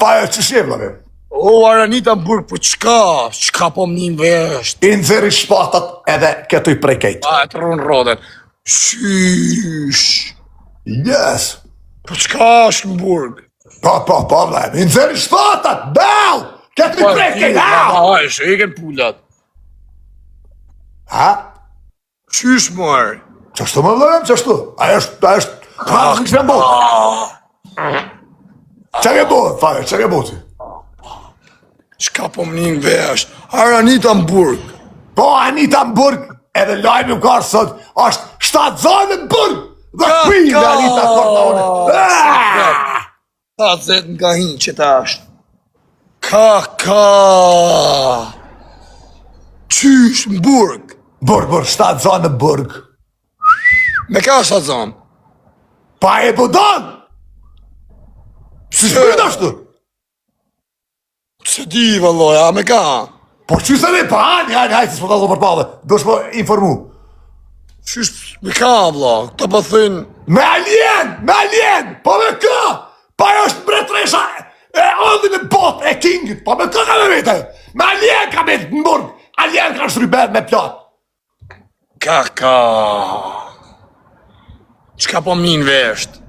Pa e që shqevlave? O, Aranita Burg, po qka po më një vesht? I nëziri shpatat edhe këtu i prekejt. Pa e të runë rodet. Shysh. Yes. Po qka është në Burg? Pa, vlem, i nëziri shpatat, bel! Këtu i prekejt, Ha, sheken pullat. Ha? Shysh, mërë. Qashtu më vlem, qashtu? Ajo është, ka në kështë me mbot. Që ke bot, fare, që ke boti? Qka po më një vesht? Aranita në Burg. Po, Anita në Burg, edhe lajmë ka sot, është 7 zonë në Burg, dhe kuj Anita Kortone. Ta zetë nga hinë që ta është. Ka. Qysh në Burg. Burg, 7 zonë në Burg. Me ka sa zonë? Pa e budon! Si shpyt ashtu? Se di, vëlloj, a me ka? Po që se ne, pa hajtë, s'po të allo për pale, do shpo informu. Qysh me ka, vëlla, këta po thënë... Me alien, po me ka! Pa e është mbretresha e ondin e bot e kingit, po me ka me vete! Me alien ka me në Burg, alien ka shryber me plot. Ka. Qka po më një vesht?